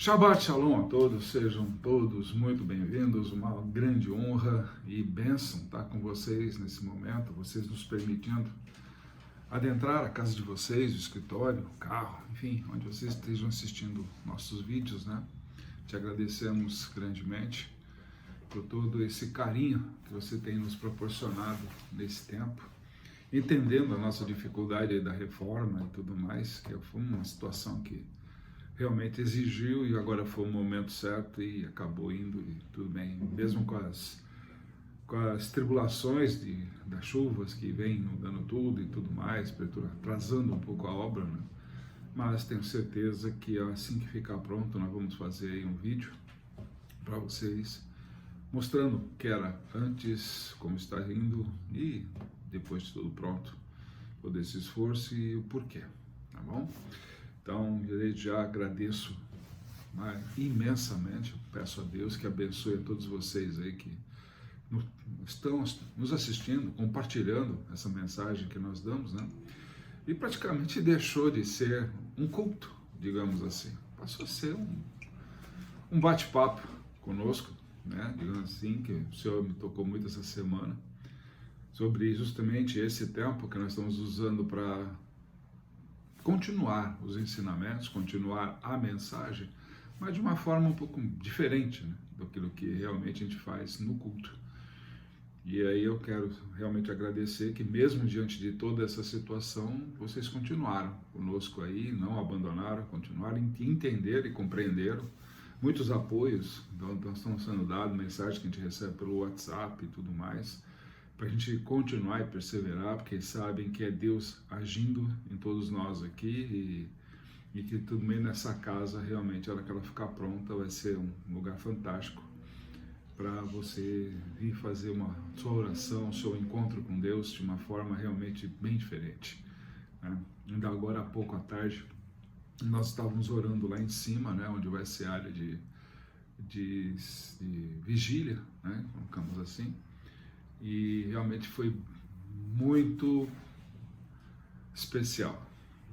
Shabbat Shalom a todos, sejam todos muito bem-vindos, uma grande honra e bênção estar com vocês nesse momento, vocês nos permitindo adentrar a casa de vocês, o escritório, o carro, enfim, onde vocês estejam assistindo nossos vídeos, né? Te agradecemos grandemente por todo esse carinho que você tem nos proporcionado nesse tempo, entendendo a nossa dificuldade aí da reforma e tudo mais, que foi uma situação que realmente exigiu e agora foi o momento certo e acabou indo e tudo bem, mesmo com as tribulações das chuvas que vêm inundando tudo e tudo mais, atrasando um pouco a obra, né? Mas tenho certeza que assim que ficar pronto nós vamos fazer aí um vídeo para vocês mostrando o que era antes, como está indo e depois de tudo pronto, todo esse esforço e o porquê, tá bom? Então, eu já agradeço imensamente, peço a Deus que abençoe a todos vocês aí que estão nos assistindo, compartilhando essa mensagem que nós damos, né? E praticamente deixou de ser um culto, digamos assim, passou a ser um bate-papo conosco, né? Digamos assim, que o Senhor me tocou muito essa semana, sobre justamente esse tempo que nós estamos usando para continuar os ensinamentos, continuar a mensagem, mas de uma forma um pouco diferente, né, daquilo que realmente a gente faz no culto. E aí eu quero realmente agradecer que mesmo diante de toda essa situação, vocês continuaram conosco aí, não abandonaram, continuaram a entender e compreenderam. Muitos apoios, então estão sendo dados, mensagens que a gente recebe pelo WhatsApp e tudo mais, para a gente continuar e perseverar, porque sabem que é Deus agindo em todos nós aqui e que tudo bem nessa casa, realmente, a hora que ela ficar pronta, vai ser um lugar fantástico para você vir fazer sua oração, seu encontro com Deus de uma forma realmente bem diferente, né? Ainda agora há pouco à tarde, nós estávamos orando lá em cima, né, onde vai ser a área de vigília, né, colocamos assim, e realmente foi muito especial,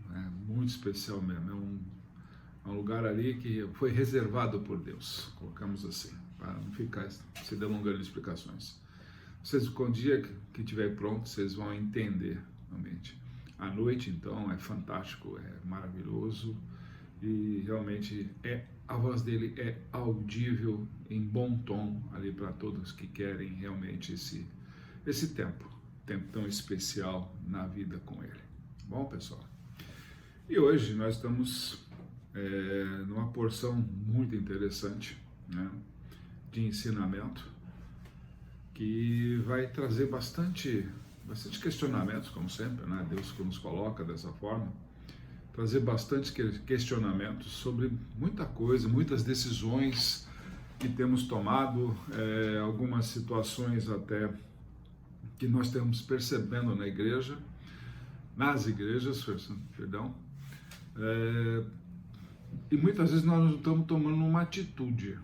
né? Muito especial mesmo, é um lugar ali que foi reservado por Deus, colocamos assim, para não ficar se delongando em explicações. Vocês, com o dia que estiver pronto, vocês vão entender realmente. A noite, então, é fantástico, é maravilhoso e realmente a voz dele é audível em bom tom ali para todos que querem realmente esse tempo tão especial na vida com ele. Bom, pessoal? E hoje nós estamos numa porção muito interessante, né, de ensinamento que vai trazer bastante questionamentos, como sempre, né? Deus que nos coloca dessa forma, trazer bastante questionamentos sobre muita coisa, muitas decisões que temos tomado, algumas situações até que nós estamos percebendo na igreja, nas igrejas, perdão, e muitas vezes nós não estamos tomando uma atitude,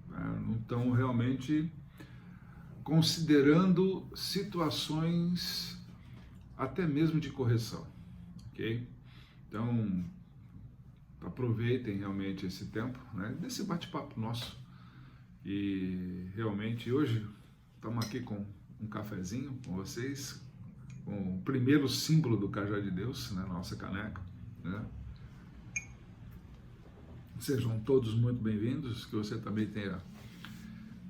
né? Não estamos realmente considerando situações até mesmo de correção, ok? Então, aproveitem realmente esse tempo, né, desse bate-papo nosso. E realmente hoje estamos aqui com um cafezinho com vocês, com o primeiro símbolo do Cajado de Deus, né, nossa caneca, né? Sejam todos muito bem-vindos, que você também tenha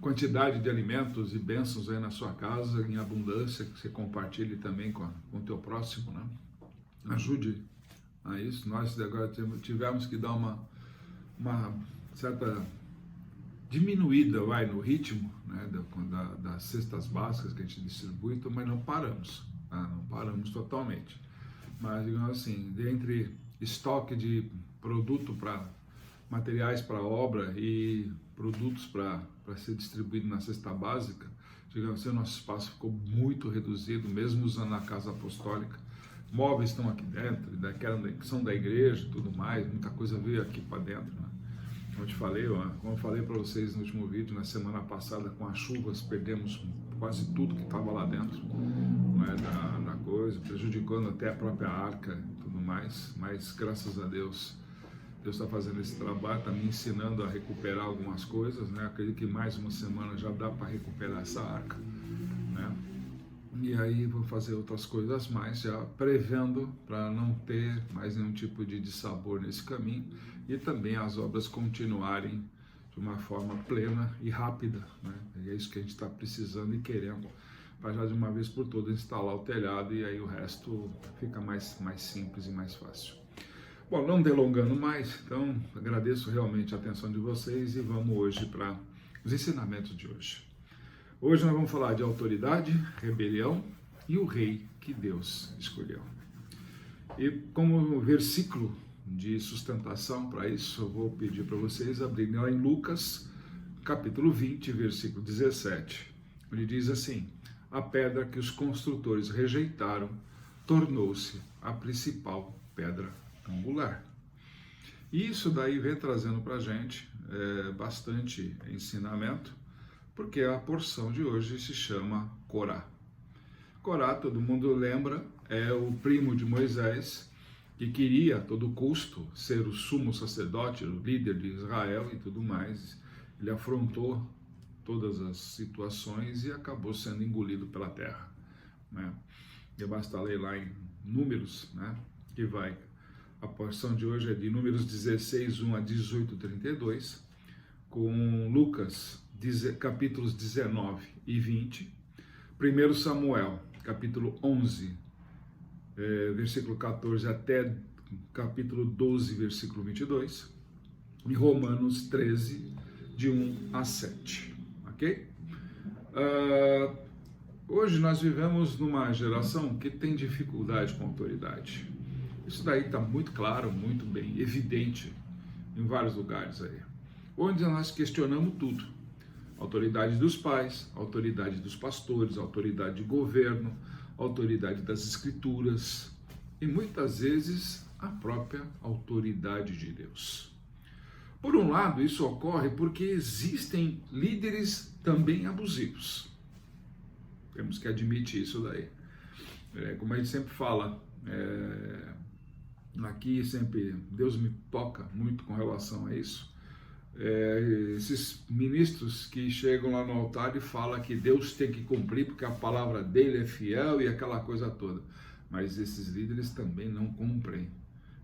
quantidade de alimentos e bênçãos aí na sua casa, em abundância, que você compartilhe também com o teu próximo, né? Ajude a isso. Nós agora tivemos que dar uma certa diminuída no ritmo, né, das cestas básicas que a gente distribui, mas não paramos, tá? Não paramos totalmente. Mas, digamos assim, dentre estoque de produto para materiais para obra e produtos para ser distribuído na cesta básica, digamos assim, o nosso espaço ficou muito reduzido, mesmo usando a casa apostólica. Móveis estão aqui dentro, que são da igreja e tudo mais, muita coisa veio aqui para dentro, né? Como eu falei para vocês no último vídeo, na semana passada, com as chuvas, perdemos quase tudo que estava lá dentro, né, da coisa, prejudicando até a própria arca e tudo mais, mas graças a Deus Deus está fazendo esse trabalho, está me ensinando a recuperar algumas coisas, né? Acredito que mais uma semana já dá para recuperar essa arca, né? E aí vou fazer outras coisas mais, já prevendo para não ter mais nenhum tipo de dissabor nesse caminho e também as obras continuarem de uma forma plena e rápida, né? E é isso que a gente está precisando e querendo, para já de uma vez por todas instalar o telhado e aí o resto fica mais simples e mais fácil. Bom, não delongando mais, então agradeço realmente a atenção de vocês e vamos hoje para os ensinamentos de hoje. Hoje nós vamos falar de autoridade, rebelião e o rei que Deus escolheu. E como versículo de sustentação para isso, eu vou pedir para vocês abrirem lá em Lucas, capítulo 20, versículo 17, onde diz assim: a pedra que os construtores rejeitaram tornou-se a principal pedra angular. E isso daí vem trazendo para a gente bastante ensinamento, porque a porção de hoje se chama Corá. Corá, todo mundo lembra, é o primo de Moisés, que queria a todo custo ser o sumo sacerdote, o líder de Israel e tudo mais. Ele afrontou todas as situações e acabou sendo engolido pela terra, né? E basta ler lá em Números, né, que vai. A porção de hoje é de Números 16, 1 a 18, 32, com Lucas, capítulos 19 e 20, 1 Samuel, capítulo 11, versículo 14 até capítulo 12, versículo 22, e Romanos 13, de 1 a 7, ok? Hoje nós vivemos numa geração que tem dificuldade com autoridade. Isso daí está muito claro, muito bem evidente em vários lugares aí, onde nós questionamos tudo. Autoridade dos pais, autoridade dos pastores, autoridade de governo, autoridade das escrituras e muitas vezes a própria autoridade de Deus. Por um lado, isso ocorre porque existem líderes também abusivos. Temos que admitir isso daí. Como a gente sempre fala, aqui sempre Deus me toca muito com relação a isso. Esses ministros que chegam lá no altar e falam que Deus tem que cumprir porque a palavra dele é fiel e aquela coisa toda, mas esses líderes também não cumprem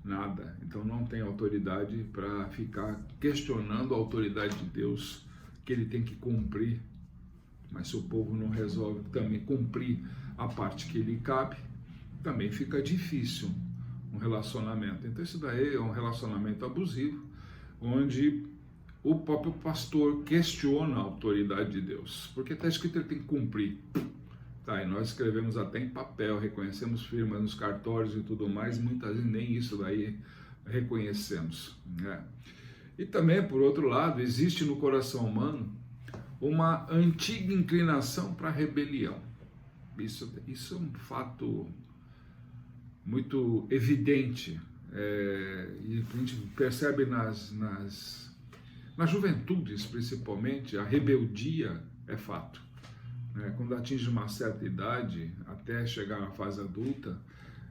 nada, então não tem autoridade para ficar questionando a autoridade de Deus, que ele tem que cumprir. Mas se o povo não resolve também cumprir a parte que lhe cabe, também fica difícil um relacionamento. Então isso daí é um relacionamento abusivo, onde o próprio pastor questiona a autoridade de Deus, porque está escrito que ele tem que cumprir. Tá, e nós escrevemos até em papel, reconhecemos firmas nos cartórios e tudo mais, e muitas vezes nem isso daí reconhecemos, né? E também, por outro lado, existe no coração humano uma antiga inclinação para a rebelião. Isso é um fato muito evidente, e a gente percebe nas juventudes, principalmente, a rebeldia é fato. Quando atinge uma certa idade, até chegar na fase adulta,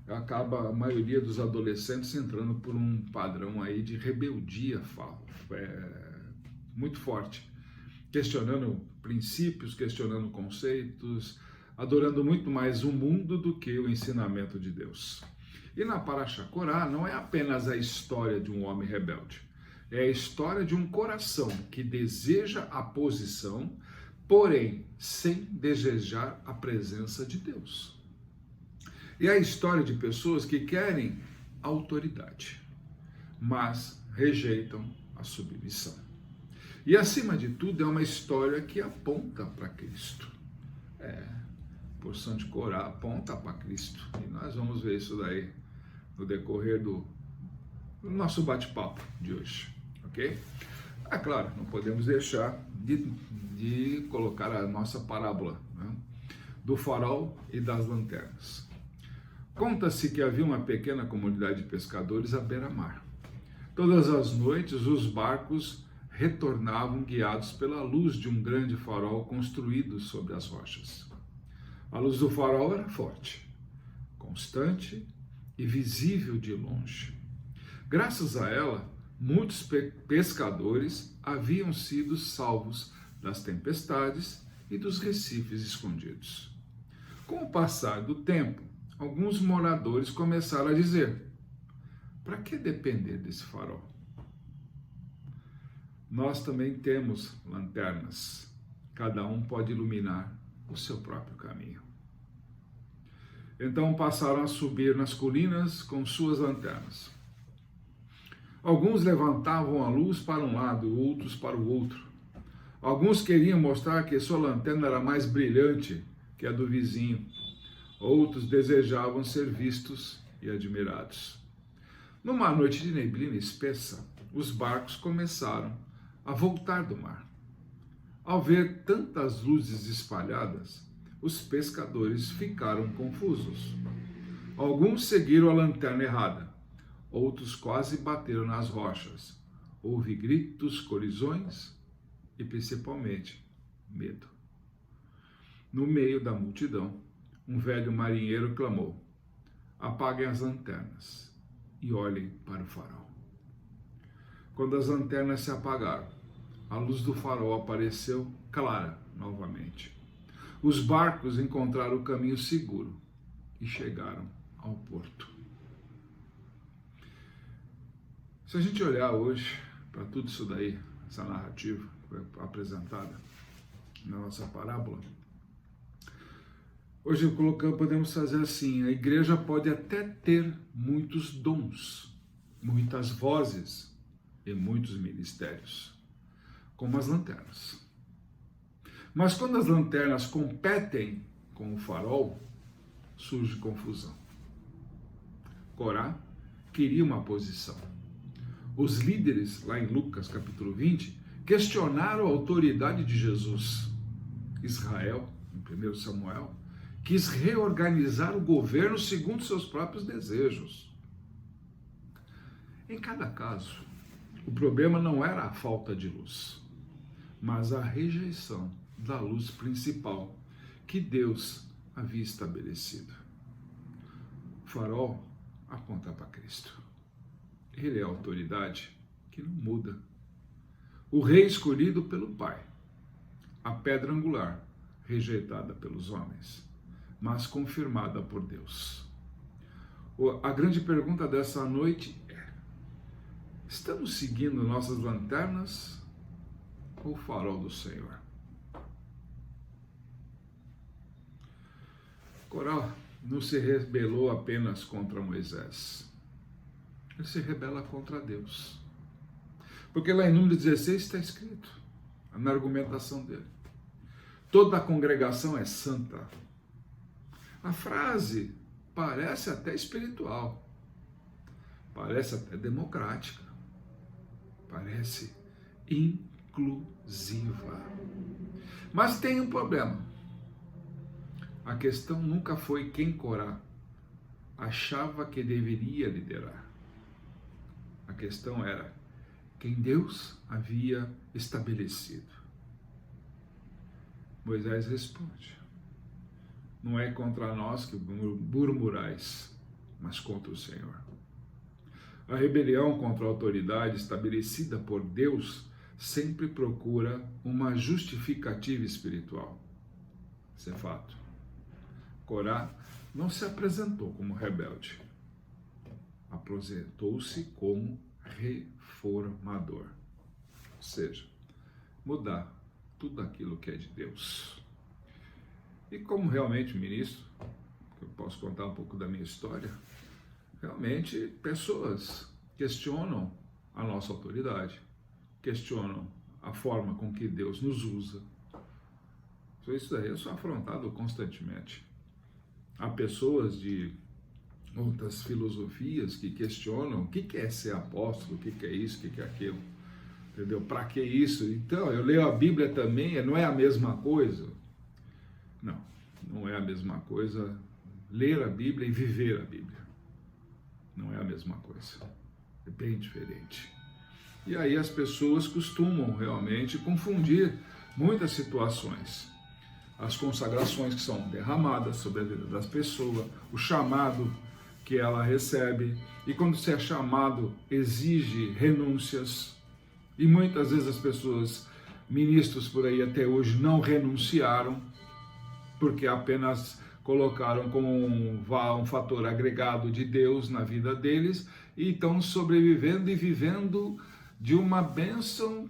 acaba a maioria dos adolescentes entrando por um padrão aí de rebeldia muito forte, questionando princípios, questionando conceitos, adorando muito mais o mundo do que o ensinamento de Deus. E na Parashá Corá não é apenas a história de um homem rebelde, é a história de um coração que deseja a posição, porém sem desejar a presença de Deus. E é a história de pessoas que querem autoridade, mas rejeitam a submissão. E acima de tudo é uma história que aponta para Cristo. A porção de Corá aponta para Cristo. E nós vamos ver isso daí no decorrer do nosso bate-papo de hoje, ok? É claro, não podemos deixar de colocar a nossa parábola, né, do farol e das lanternas. Conta-se que havia uma pequena comunidade de pescadores à beira-mar. Todas as noites os barcos retornavam guiados pela luz de um grande farol construído sobre as rochas. A luz do farol era forte, constante e visível de longe. Graças a ela, muitos pescadores haviam sido salvos das tempestades e dos recifes escondidos. Com o passar do tempo, alguns moradores começaram a dizer: para que depender desse farol? Nós também temos lanternas. Cada um pode iluminar o seu próprio caminho. Então passaram a subir nas colinas com suas lanternas. Alguns levantavam a luz para um lado, outros para o outro. Alguns queriam mostrar que sua lanterna era mais brilhante que a do vizinho. Outros desejavam ser vistos e admirados. Numa noite de neblina espessa, os barcos começaram a voltar do mar. Ao ver tantas luzes espalhadas, os pescadores ficaram confusos. Alguns seguiram a lanterna errada, outros quase bateram nas rochas. Houve gritos, colisões e, principalmente, medo. No meio da multidão, um velho marinheiro clamou: apaguem as lanternas e olhem para o farol. Quando as lanternas se apagaram, a luz do farol apareceu clara novamente. Os barcos encontraram o caminho seguro e chegaram ao porto. Se a gente olhar hoje para tudo isso daí, essa narrativa que foi apresentada na nossa parábola, hoje podemos fazer assim: a igreja pode até ter muitos dons, muitas vozes e muitos ministérios, como as lanternas. Mas quando as lanternas competem com o farol, surge confusão. Corá queria uma posição. Os líderes, lá em Lucas capítulo 20, questionaram a autoridade de Jesus. Israel, em 1 Samuel, quis reorganizar o governo segundo seus próprios desejos. Em cada caso, o problema não era a falta de luz, mas a rejeição da luz principal que Deus havia estabelecido. O farol aponta para Cristo. Ele é a autoridade que não muda. O rei escolhido pelo Pai. A pedra angular, rejeitada pelos homens, mas confirmada por Deus. A grande pergunta dessa noite é: estamos seguindo nossas lanternas ou o farol do Senhor? Corá não se rebelou apenas contra Moisés. Ele se rebela contra Deus. Porque lá em Número 16 está escrito, na argumentação dele: toda a congregação é santa. A frase parece até espiritual, parece até democrática, parece inclusiva. Mas tem um problema. A questão nunca foi quem Corá achava que deveria liderar. A questão era quem Deus havia estabelecido. Moisés responde: não é contra nós que murmurais, mas contra o Senhor. A rebelião contra a autoridade estabelecida por Deus sempre procura uma justificativa espiritual. Isso é fato. Corá não se apresentou como rebelde, apresentou-se como reformador, ou seja, mudar tudo aquilo que é de Deus. E como realmente ministro, eu posso contar um pouco da minha história, realmente pessoas questionam a nossa autoridade, questionam a forma com que Deus nos usa. Isso daí eu sou afrontado constantemente. Há pessoas de outras filosofias que questionam o que é ser apóstolo, o que é isso, o que é aquilo, entendeu? Para que isso? Então, eu leio a Bíblia também, não é a mesma coisa? Não, não é a mesma coisa ler a Bíblia e viver a Bíblia. Não é a mesma coisa, é bem diferente. E aí as pessoas costumam realmente confundir muitas situações. As consagrações que são derramadas sobre a vida das pessoas, o chamado que ela recebe, e quando se é chamado, exige renúncias, e muitas vezes as pessoas, ministros por aí até hoje, não renunciaram, porque apenas colocaram como um fator agregado de Deus na vida deles, e estão sobrevivendo e vivendo de uma bênção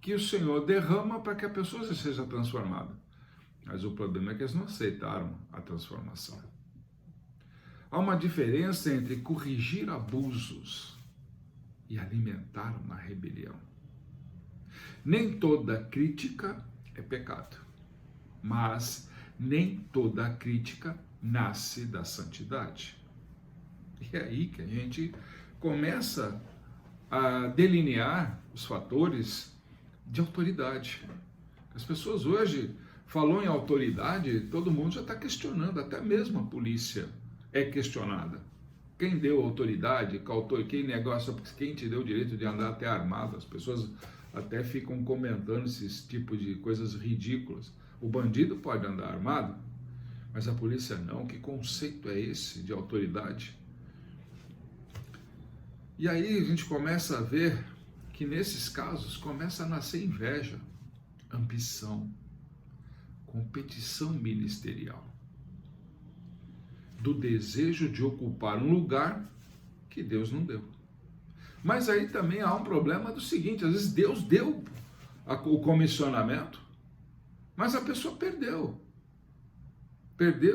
que o Senhor derrama para que a pessoa seja transformada. Mas o problema é que eles não aceitaram a transformação. Há uma diferença entre corrigir abusos e alimentar uma rebelião. Nem toda crítica é pecado, mas nem toda crítica nasce da santidade. E é aí que a gente começa a delinear os fatores de autoridade. As pessoas hoje, falou em autoridade, todo mundo já está questionando, até mesmo a polícia é questionada. Quem deu autoridade, quem te deu o direito de andar até armado? As pessoas até ficam comentando esses tipos de coisas ridículas. O bandido pode andar armado, mas a polícia não. Que conceito é esse de autoridade? E aí a gente começa a ver que nesses casos começa a nascer inveja, ambição, competição ministerial, do desejo de ocupar um lugar que Deus não deu. Mas aí também há um problema do seguinte: às vezes Deus deu o comissionamento, mas a pessoa perdeu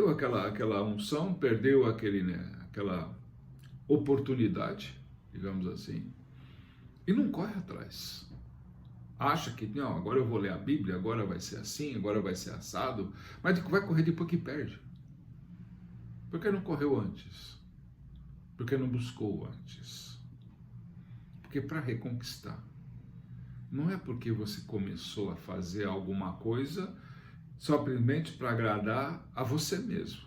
aquela unção, perdeu aquela oportunidade, digamos assim, e não corre atrás. Acha que, não, agora eu vou ler a Bíblia, agora vai ser assim, agora vai ser assado, mas vai correr depois que perde. Por que não correu antes? Por que não buscou antes? Porque para reconquistar, não é porque você começou a fazer alguma coisa simplesmente para agradar a você mesmo.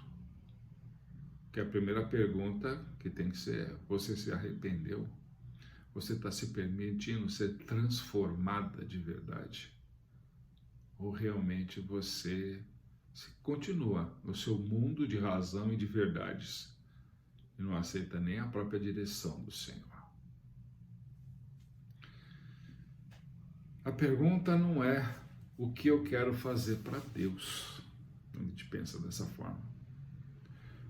Que a primeira pergunta que tem que ser é: você se arrependeu? Você está se permitindo ser transformada de verdade? Ou realmente você continua no seu mundo de razão e de verdades e não aceita nem a própria direção do Senhor? A pergunta não é o que eu quero fazer para Deus, quando a gente pensa dessa forma.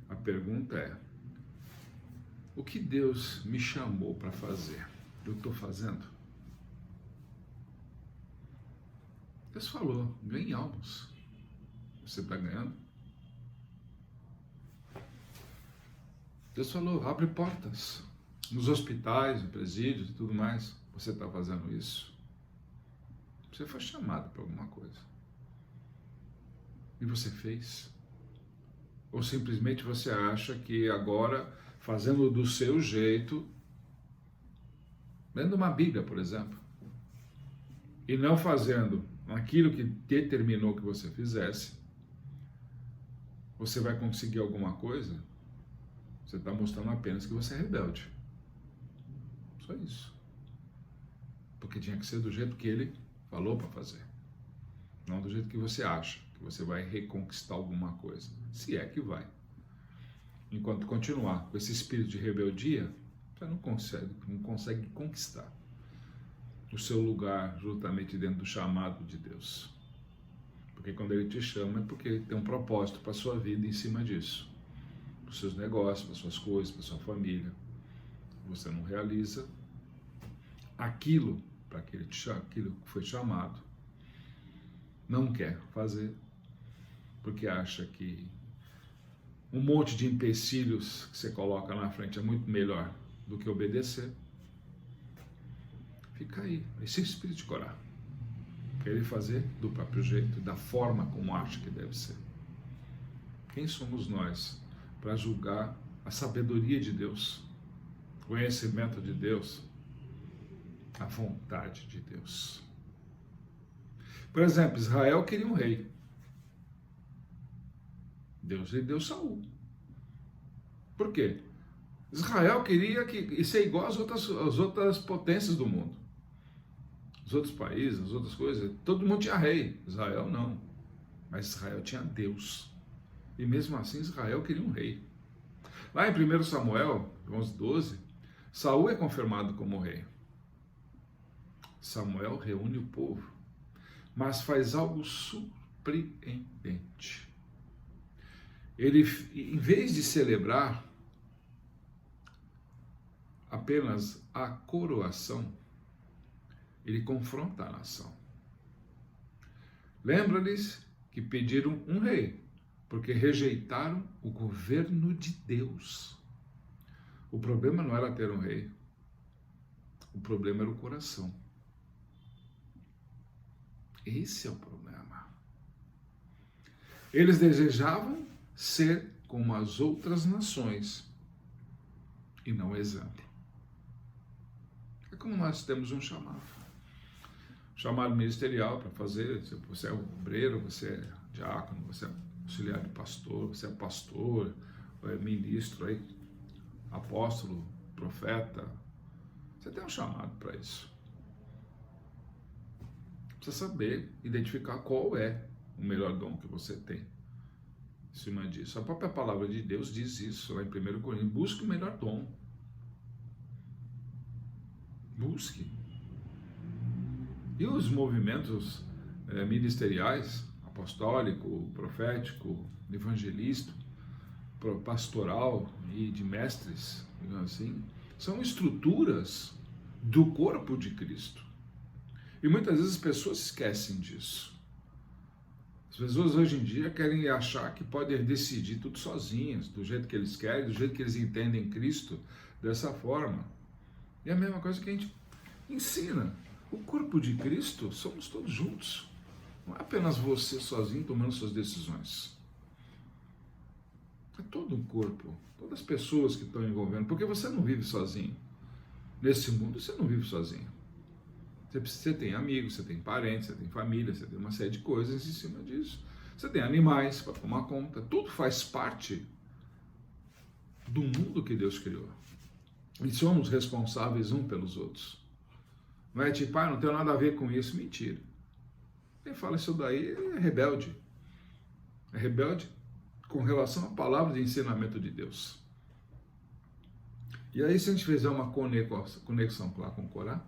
A pergunta é: o que Deus me chamou para fazer? Eu estou fazendo? Deus falou: ganhe almas. Você está ganhando? Deus falou: abre portas nos hospitais, em presídios e tudo mais. Você está fazendo isso? Você foi chamado para alguma coisa. E você fez? Ou simplesmente você acha que agora, fazendo do seu jeito, lendo uma Bíblia, por exemplo, e não fazendo aquilo que determinou que você fizesse, você vai conseguir alguma coisa? Você está mostrando apenas que você é rebelde. Só isso. Porque tinha que ser do jeito que ele falou para fazer. Não do jeito que você acha que você vai reconquistar alguma coisa. Se é que vai. Enquanto continuar com esse espírito de rebeldia, você não consegue conquistar o seu lugar justamente dentro do chamado de Deus. Porque quando ele te chama é porque ele tem um propósito para a sua vida em cima disso. Para os seus negócios, para as suas coisas, para a sua família. Você não realiza aquilo para aquilo que foi chamado, não quer fazer, porque acha que um monte de empecilhos que você coloca na frente é muito melhor do que obedecer. Fica aí, esse espírito de Corá, querer fazer do próprio jeito, da forma como acha que deve ser. Quem somos nós para julgar a sabedoria de Deus, o conhecimento de Deus, a vontade de Deus? Por exemplo, Israel queria um rei. Deus lhe deu Saul. Por quê? Israel queria ser igual às outras potências do mundo. Os outros países, as outras coisas, todo mundo tinha rei. Israel não. Mas Israel tinha Deus. E mesmo assim Israel queria um rei. Lá em 1 Samuel 11:12, Saul é confirmado como rei. Samuel reúne o povo, mas faz algo surpreendente. Ele, em vez de celebrar apenas a coroação, ele confronta a nação. Lembra-lhes que pediram um rei, porque rejeitaram o governo de Deus. O problema não era ter um rei, o problema era o coração. Esse é o problema. Eles desejavam ser como as outras nações e não exemplo. É como nós temos um chamado ministerial para fazer. Você é obreiro, você é diácono, você é auxiliar de pastor, você é pastor, é ministro, aí, apóstolo, profeta. Você tem um chamado para isso. Precisa saber identificar qual é o melhor dom que você tem em cima disso. A própria palavra de Deus diz isso lá em 1 Coríntios: busque o melhor dom. Busque. E os movimentos ministeriais, apostólico, profético, evangelista, pastoral e de mestres, digamos assim, são estruturas do corpo de Cristo. E muitas vezes as pessoas esquecem disso. As pessoas hoje em dia querem achar que podem decidir tudo sozinhas, do jeito que eles querem, do jeito que eles entendem Cristo, dessa forma. E é a mesma coisa que a gente ensina. O corpo de Cristo somos todos juntos. Não é apenas você sozinho tomando suas decisões. É todo o corpo, todas as pessoas que estão envolvendo, porque você não vive sozinho. Nesse mundo você não vive sozinho. Você tem amigos, você tem parentes, você tem família, você tem uma série de coisas em cima disso. Você tem animais para tomar conta. Tudo faz parte do mundo que Deus criou. E somos responsáveis uns pelos outros. Não é tipo, não tenho nada a ver com isso. Mentira. Quem fala isso daí é rebelde. É rebelde com relação à palavra de ensinamento de Deus. E aí, se a gente fizer uma conexão lá com Corá,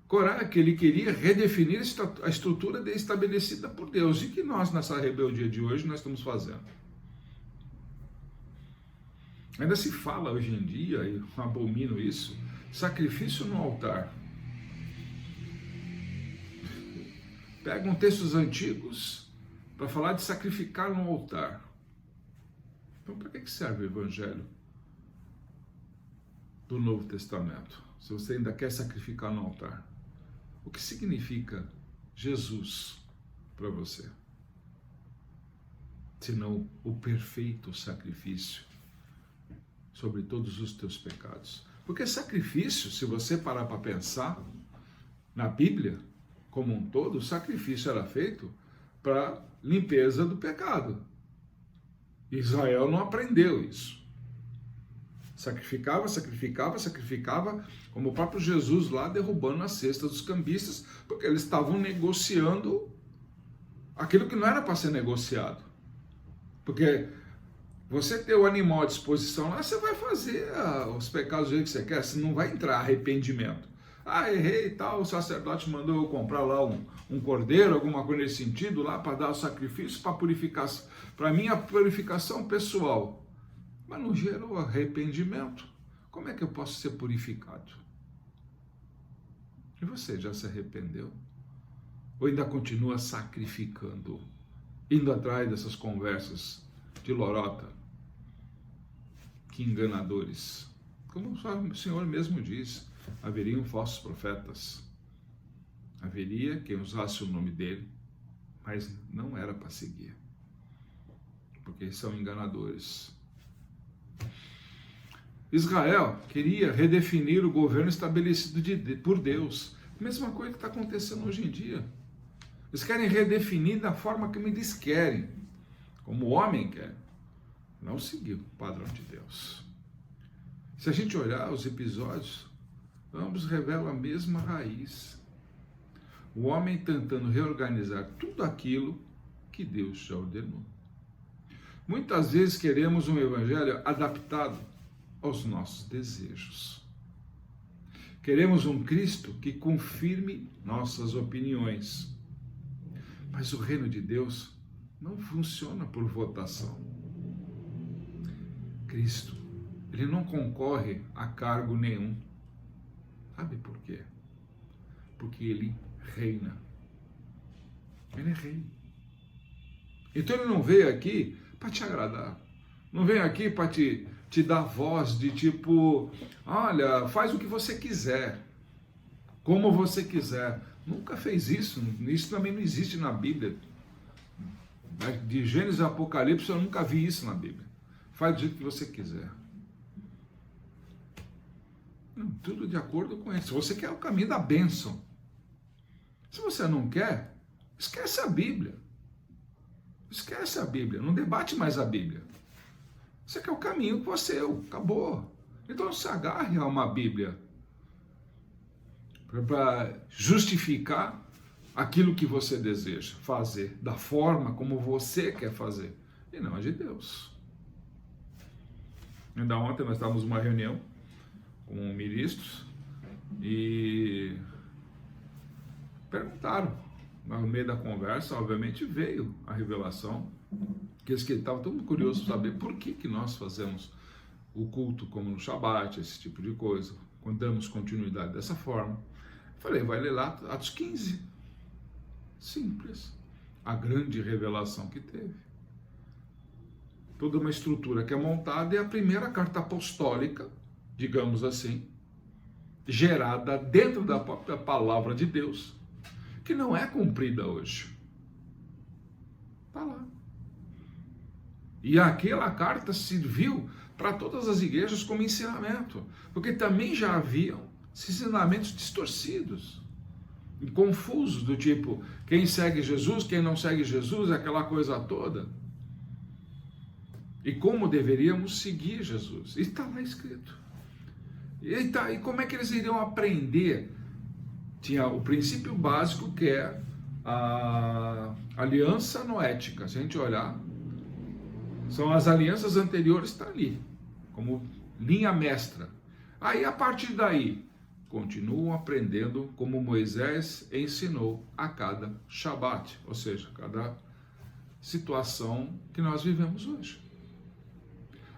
Corá, que ele queria redefinir a estrutura estabelecida por Deus. E que nós, nessa rebeldia de hoje, nós estamos fazendo. Ainda se fala hoje em dia, e eu abomino isso, sacrifício no altar. Pegam textos antigos para falar de sacrificar no altar. Então, para que serve o Evangelho do Novo Testamento, se você ainda quer sacrificar no altar? O que significa Jesus para você? Senão o perfeito sacrifício sobre todos os teus pecados. Porque sacrifício, se você parar para pensar, na Bíblia, como um todo, o sacrifício era feito para limpeza do pecado. Israel não aprendeu isso. Sacrificava, como o próprio Jesus lá derrubando as cestas dos cambistas, porque eles estavam negociando aquilo que não era para ser negociado. Porque você ter o animal à disposição lá, você vai fazer os pecados do jeito que você quer, você não vai entrar arrependimento. Errei e tal, o sacerdote mandou eu comprar lá um cordeiro, alguma coisa nesse sentido, lá para dar o sacrifício, para purificar, para mim a purificação pessoal. Mas não gerou arrependimento. Como é que eu posso ser purificado? E você já se arrependeu? Ou ainda continua sacrificando, indo atrás dessas conversas de lorota, que enganadores? Como o Senhor mesmo diz, haveriam falsos profetas. Haveria quem usasse o nome dele, mas não era para seguir, porque são enganadores. Israel queria redefinir o governo estabelecido por Deus. Mesma coisa que está acontecendo hoje em dia. Eles querem redefinir da forma que eles querem, como o homem quer, não seguir o padrão de Deus. Se a gente olhar os episódios, ambos revelam a mesma raiz. O homem tentando reorganizar tudo aquilo que Deus já ordenou. Muitas vezes queremos um evangelho adaptado aos nossos desejos. Queremos um Cristo que confirme nossas opiniões. Mas o reino de Deus não funciona por votação. Cristo, ele não concorre a cargo nenhum. Sabe por quê? Porque ele reina. Ele é rei. Então ele não veio aqui para te agradar. Não veio aqui para te dar voz de tipo, olha, faz o que você quiser, como você quiser. Nunca fez isso. Isso também não existe na Bíblia. De Gênesis a Apocalipse eu nunca vi isso na Bíblia. Faz do jeito que você quiser. Não, tudo de acordo com isso. Se você quer o caminho da bênção. Se você não quer, esquece a Bíblia. Esquece a Bíblia. Não debate mais a Bíblia. Você quer o caminho que você acabou. Então não se agarre a uma Bíblia para justificar aquilo que você deseja fazer, da forma como você quer fazer, e não a de Deus. Ainda ontem nós estávamos numa reunião com ministros e perguntaram, no meio da conversa, obviamente veio a revelação, que eles estavam tão curiosos para saber por que nós fazemos o culto como no Shabat, esse tipo de coisa, quando damos continuidade dessa forma. Falei, vai ler lá Atos 15. Simples. A grande revelação que teve. Toda uma estrutura que é montada, e a primeira carta apostólica, digamos assim, gerada dentro da própria palavra de Deus, que não é cumprida hoje. Está lá. E aquela carta serviu para todas as igrejas como ensinamento, porque também já haviam ensinamentos distorcidos, confusos, do tipo, quem segue Jesus, quem não segue Jesus, aquela coisa toda. E como deveríamos seguir Jesus. E está lá escrito. E como é que eles iriam aprender? Tinha o princípio básico, que é a aliança noética. Se a gente olhar, são as alianças anteriores, está ali, como linha mestra. Aí, a partir daí, continuam aprendendo como Moisés ensinou a cada Shabat, ou seja, cada situação que nós vivemos hoje.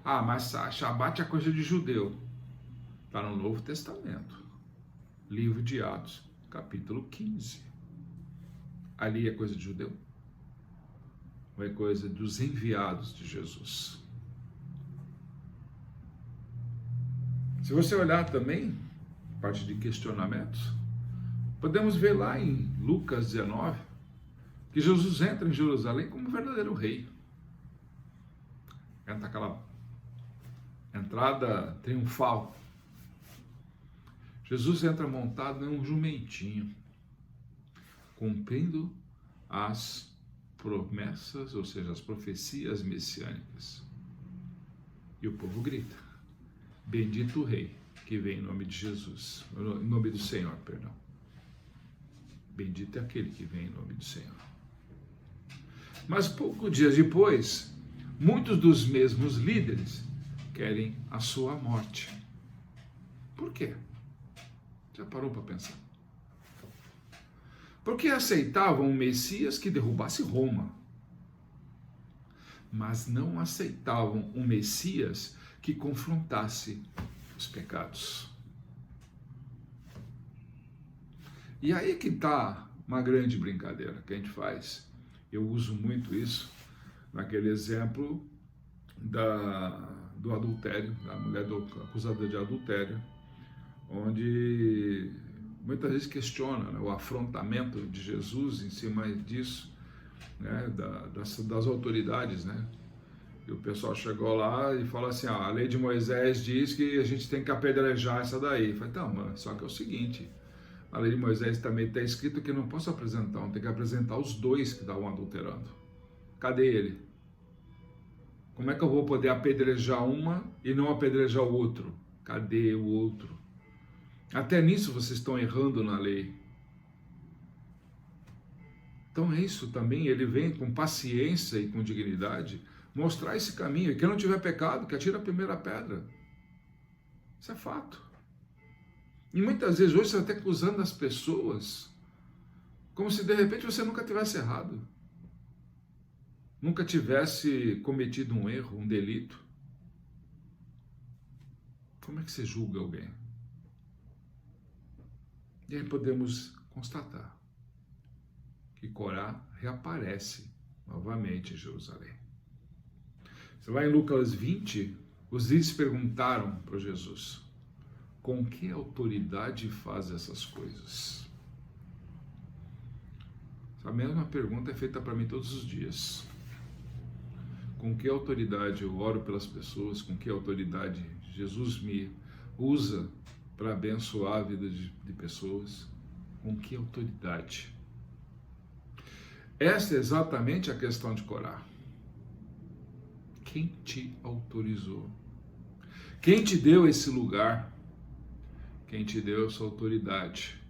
Ah, mas Shabat é coisa de judeu. Está no Novo Testamento, livro de Atos, capítulo 15. Ali é coisa de judeu? Ou é coisa dos enviados de Jesus? Se você olhar também, parte de questionamentos, podemos ver lá em Lucas 19, que Jesus entra em Jerusalém como um verdadeiro rei. Entra aquela entrada triunfal. Jesus entra montado em um jumentinho, cumprindo as promessas, ou seja, as profecias messiânicas. E o povo grita, bendito o rei que vem em nome de Jesus, em nome do Senhor, perdão. Bendito é aquele que vem em nome do Senhor. Mas poucos dias depois, muitos dos mesmos líderes querem a sua morte. Por quê? Já parou para pensar? Porque aceitavam um Messias que derrubasse Roma, mas não aceitavam um Messias que confrontasse os pecados. E aí que está uma grande brincadeira que a gente faz. Eu uso muito isso naquele exemplo do adultério, da mulher acusada de adultério, onde muitas vezes questiona, né, o afrontamento de Jesus em cima disso, né, das autoridades, né? E o pessoal chegou lá e falou assim, a lei de Moisés diz que a gente tem que apedrejar essa daí. Eu falei, não, mas só que é o seguinte, a lei de Moisés também está escrito que não posso apresentar um, tem que apresentar os dois que estavam adulterando. Cadê ele? Como é que eu vou poder apedrejar uma e não apedrejar o outro? Cadê o outro? Até nisso vocês estão errando na lei. Então é isso também, ele vem com paciência e com dignidade mostrar esse caminho. E quem não tiver pecado, que atire a primeira pedra. Isso é fato. E muitas vezes hoje você está até acusando as pessoas como se de repente você nunca tivesse errado. Nunca tivesse cometido um erro, um delito. Como é que você julga alguém? E aí podemos constatar que Corá reaparece novamente em Jerusalém. Lá em Lucas 20, os líderes perguntaram para Jesus: com que autoridade faz essas coisas? Essa mesma pergunta é feita para mim todos os dias. Com que autoridade eu oro pelas pessoas? Com que autoridade Jesus me usa para abençoar a vida de pessoas? Com que autoridade? Esta é exatamente a questão de Corá. Quem te autorizou? Quem te deu esse lugar? Quem te deu essa autoridade?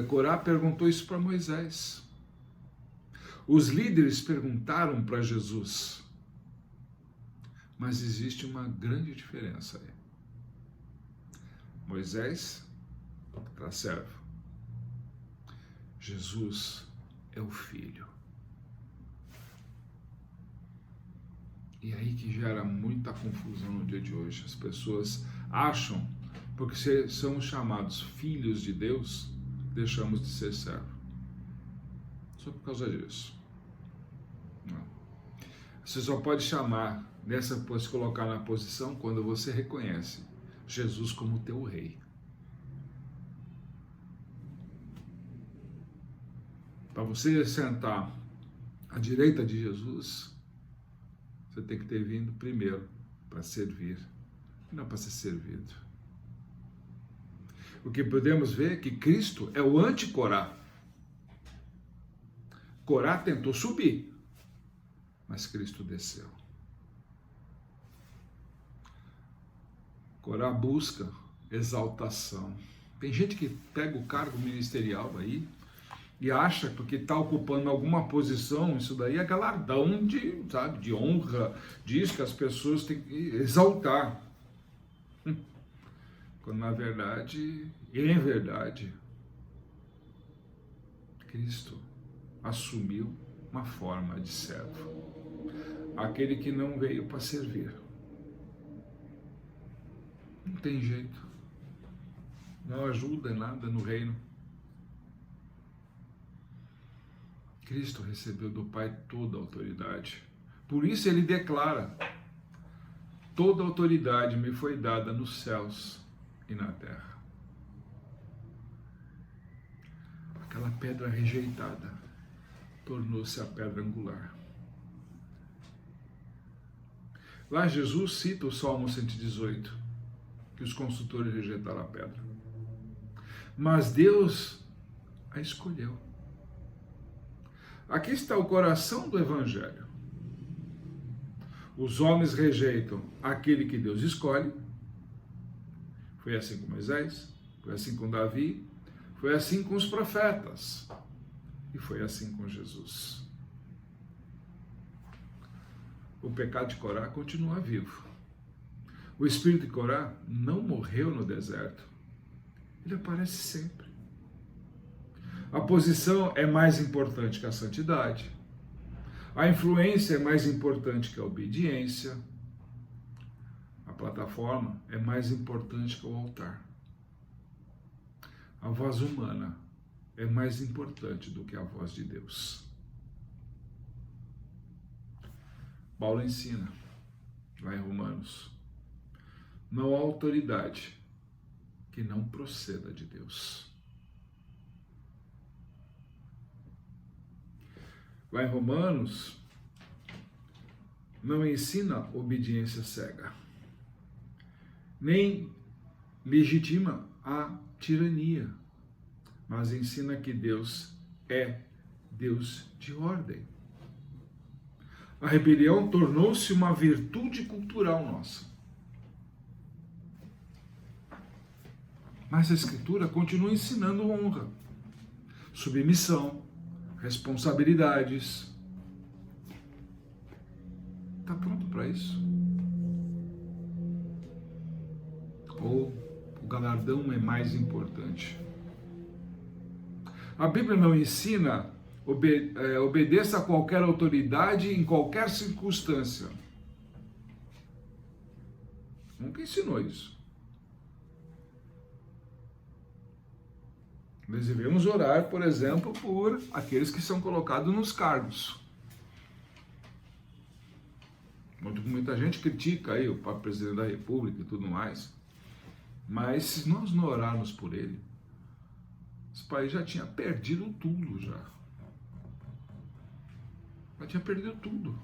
Corá perguntou isso para Moisés. Os líderes perguntaram para Jesus. Mas existe uma grande diferença aí. Moisés era servo. Jesus é o Filho. E aí que gera muita confusão no dia de hoje. As pessoas acham, porque são chamados filhos de Deus, deixamos de ser servo. Só por causa disso. Não. Você só pode chamar, se colocar na posição quando você reconhece Jesus como teu rei. Para você sentar à direita de Jesus, você tem que ter vindo primeiro para servir, não para ser servido. O que podemos ver é que Cristo é o anti-Corá. Corá tentou subir, mas Cristo desceu. Corá busca exaltação. Tem gente que pega o cargo ministerial aí e acha que porque está ocupando alguma posição, isso daí é galardão de honra, diz que as pessoas têm que exaltar. Quando na verdade, em verdade, Cristo assumiu uma forma de servo. Aquele que não veio para servir. Não tem jeito. Não ajuda em nada no reino. Cristo recebeu do Pai toda a autoridade. Por isso ele declara: toda a autoridade me foi dada nos céus e na terra. Aquela pedra rejeitada tornou-se a pedra angular. Lá Jesus cita o Salmo 118, que os construtores rejeitaram a pedra. Mas Deus a escolheu. Aqui está o coração do Evangelho. Os homens rejeitam aquele que Deus escolhe. Foi assim com Moisés, foi assim com Davi, foi assim com os profetas e foi assim com Jesus. O pecado de Corá continua vivo. O espírito de Corá não morreu no deserto. Ele aparece sempre. A posição é mais importante que a santidade. A influência é mais importante que a obediência. A plataforma é mais importante que o altar. A voz humana é mais importante do que a voz de Deus. Paulo ensina, lá em Romanos, não há autoridade que não proceda de Deus. Lá em Romanos, não ensina obediência cega, nem legitima a tirania, mas ensina que Deus é Deus de ordem. A rebelião tornou-se uma virtude cultural nossa. Mas a Escritura continua ensinando honra, submissão, responsabilidades. Está pronto para isso? Ou o galardão é mais importante? A Bíblia não ensina obedeça a qualquer autoridade em qualquer circunstância. Nunca ensinou isso. Nós devemos orar, por exemplo, por aqueles que são colocados nos cargos. Muita gente critica aí o próprio presidente da República e tudo mais, mas se nós não orarmos por ele, esse país já tinha perdido tudo já. Já tinha perdido tudo.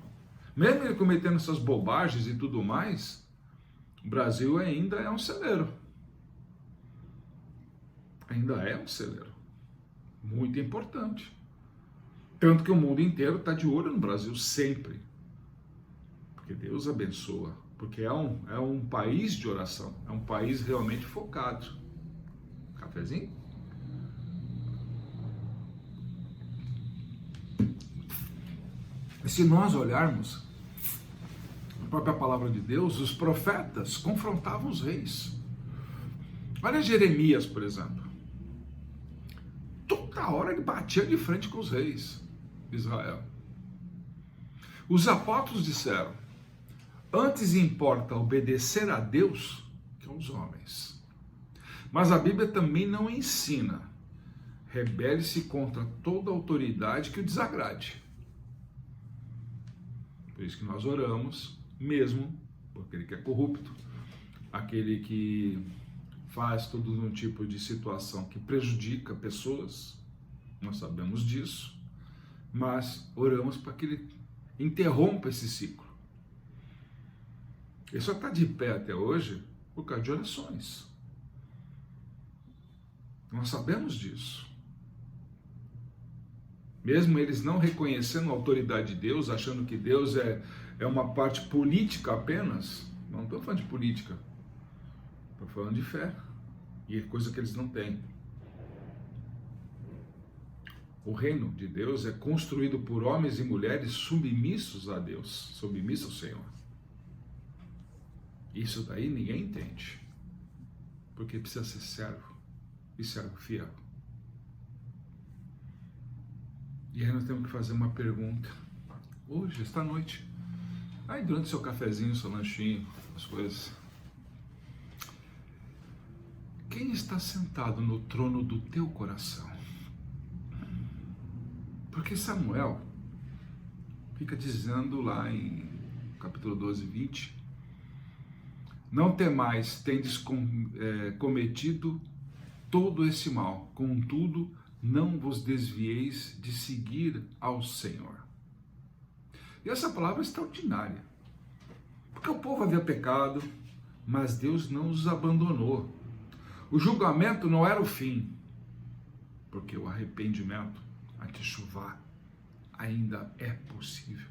Mesmo ele cometendo essas bobagens e tudo mais, o Brasil ainda é um celeiro. Ainda é um celeiro. Muito importante. Tanto que o mundo inteiro está de olho no Brasil sempre. Porque Deus abençoa. Porque é um país de oração. É um país realmente focado. Cafezinho? E se nós olharmos a própria palavra de Deus, os profetas confrontavam os reis. Olha Jeremias, por exemplo. Toda hora ele batia de frente com os reis de Israel. Os apóstolos disseram: antes importa obedecer a Deus que aos homens. Mas a Bíblia também não ensina: rebele-se contra toda autoridade que o desagrade. Por isso que nós oramos, mesmo por aquele que é corrupto, aquele que faz todo um tipo de situação que prejudica pessoas, nós sabemos disso, mas oramos para que ele interrompa esse ciclo. Ele só está de pé até hoje por causa de orações. Nós sabemos disso. Mesmo eles não reconhecendo a autoridade de Deus, achando que Deus é uma parte política apenas, não estou falando de política, estou falando de fé, e é coisa que eles não têm. O reino de Deus é construído por homens e mulheres submissos a Deus, submissos ao Senhor. Isso daí ninguém entende, porque precisa ser servo, e servo fiel. E aí nós temos que fazer uma pergunta, hoje, esta noite, aí durante seu cafezinho, seu lanchinho, as coisas. Quem está sentado no trono do teu coração? Porque Samuel fica dizendo lá em capítulo 12, 20, não temais, tendes cometido todo esse mal, contudo, não vos desvieis de seguir ao Senhor. E essa palavra é extraordinária, porque o povo havia pecado, mas Deus não os abandonou. O julgamento não era o fim, porque o arrependimento, a techuvá, ainda é possível.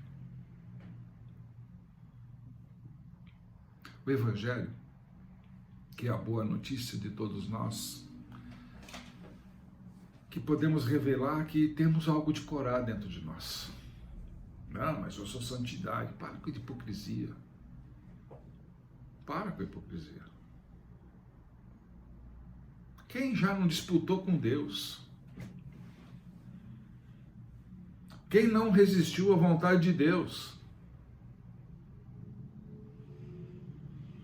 O Evangelho, que é a boa notícia de todos nós, que podemos revelar que temos algo de Corá dentro de nós. Não, mas eu sou santidade. Para com a hipocrisia. Para com a hipocrisia. Quem já não disputou com Deus? Quem não resistiu à vontade de Deus?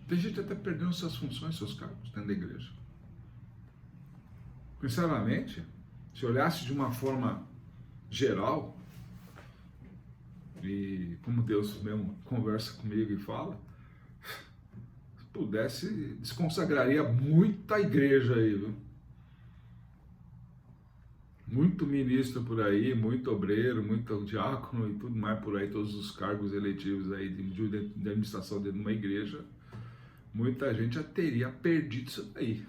Tem gente até perdendo suas funções, seus cargos dentro da igreja. Sinceramente, se olhasse de uma forma geral, e como Deus mesmo conversa comigo e fala, se pudesse, desconsagraria muita igreja aí, viu? Muito ministro por aí, muito obreiro, muito diácono e tudo mais por aí, todos os cargos eletivos aí de administração dentro de uma igreja, muita gente já teria perdido isso aí.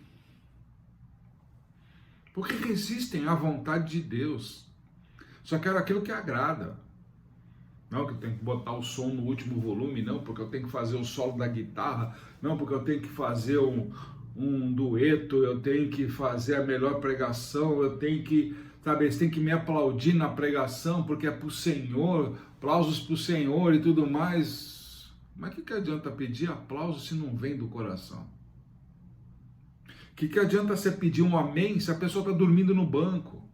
Porque resistem à vontade de Deus. Só quero aquilo que agrada. Não, que eu tenho que botar o som no último volume, não, porque eu tenho que fazer o solo da guitarra, não, porque eu tenho que fazer um dueto, eu tenho que fazer a melhor pregação, eu tenho que, sabe, eles têm que me aplaudir na pregação, porque é para o Senhor, aplausos para o Senhor e tudo mais. Mas o que adianta pedir aplauso se não vem do coração? O que adianta você pedir um amém se a pessoa está dormindo no banco?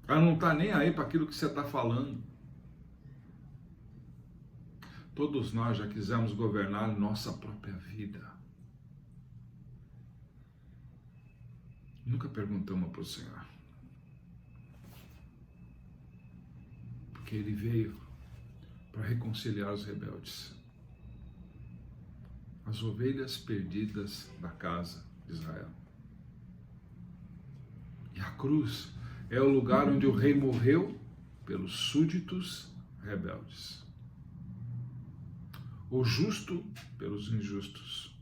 Ela não está nem aí para aquilo que você está falando. Todos nós já quisemos governar nossa própria vida. Nunca perguntamos para o Senhor. Porque Ele veio para reconciliar os rebeldes. As ovelhas perdidas da casa de Israel. E a cruz é o lugar onde o rei morreu pelos súditos rebeldes. O justo pelos injustos.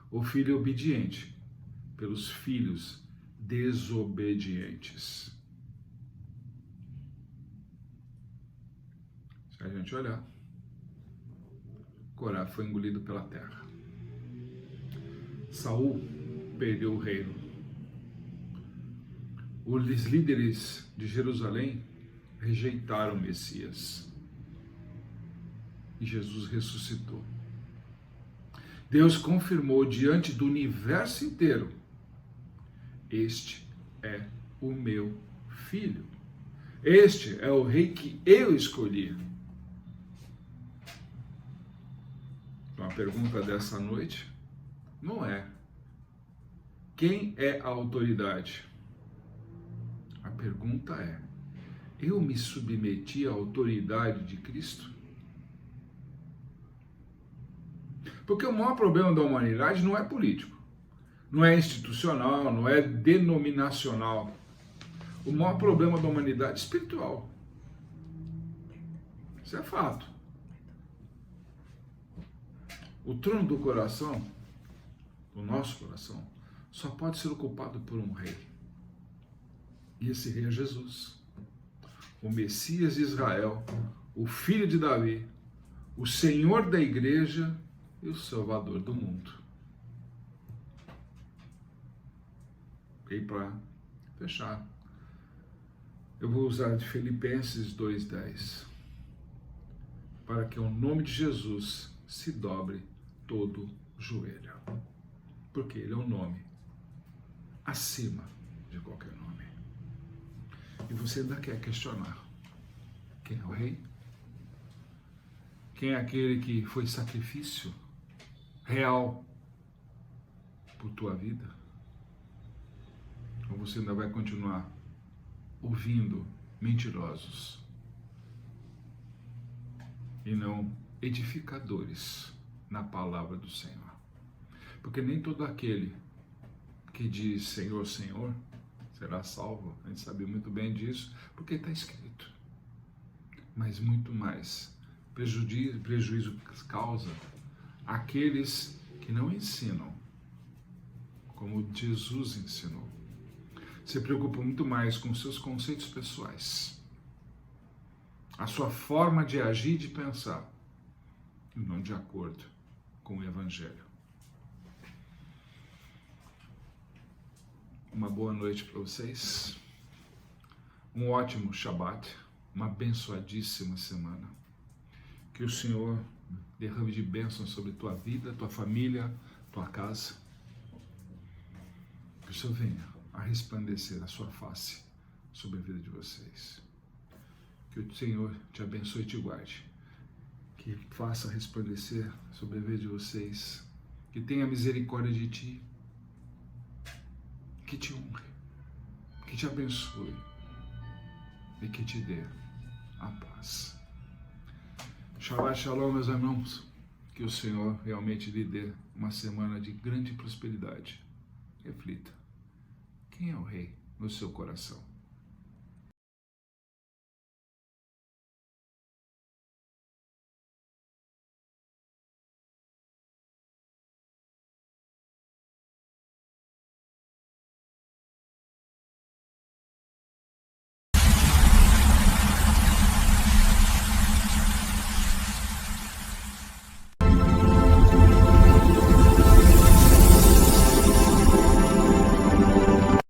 O filho obediente pelos filhos desobedientes. Se a gente olhar, Corá foi engolido pela terra. Saul perdeu o reino. Os líderes de Jerusalém rejeitaram o Messias. E Jesus ressuscitou. Deus confirmou diante do universo inteiro: este é o meu filho. Este é o rei que eu escolhi. Então a pergunta dessa noite não é quem é a autoridade. A pergunta é: eu me submeti à autoridade de Cristo? Porque o maior problema da humanidade não é político, não é institucional, não é denominacional. O maior problema da humanidade é espiritual. Isso é fato. O trono do coração, do nosso coração, só pode ser ocupado por um rei. E esse rei é Jesus. O Messias de Israel, o Filho de Davi, o Senhor da igreja e o Salvador do mundo. E para fechar, eu vou usar de Filipenses 2:10, para que ao nome de Jesus se dobre todo joelho, porque ele é um nome acima de qualquer nome. E você ainda quer questionar quem é o rei? Quem é aquele que foi sacrifício real por tua vida? Ou você ainda vai continuar ouvindo mentirosos e não edificadores na palavra do Senhor? Porque nem todo aquele que diz Senhor, Senhor será salvo. A gente sabe muito bem disso, porque está escrito. Mas muito mais prejuízo causa aqueles que não ensinam como Jesus ensinou. Se preocupa muito mais com seus conceitos pessoais, a sua forma de agir e de pensar, e não de acordo com o Evangelho. Uma boa noite para vocês, um ótimo Shabat, uma abençoadíssima semana. Que o Senhor derrame de bênção sobre tua vida, tua família, tua casa. Que o Senhor venha a resplandecer a sua face sobre a vida de vocês. Que o Senhor te abençoe e te guarde. Que faça resplandecer sobre a vida de vocês. Que tenha misericórdia de ti. Que te honre. Que te abençoe. E que te dê a paz. Shabbat Shalom, meus irmãos. Que o Senhor realmente lhe dê uma semana de grande prosperidade. Reflita. Quem é o rei no seu coração?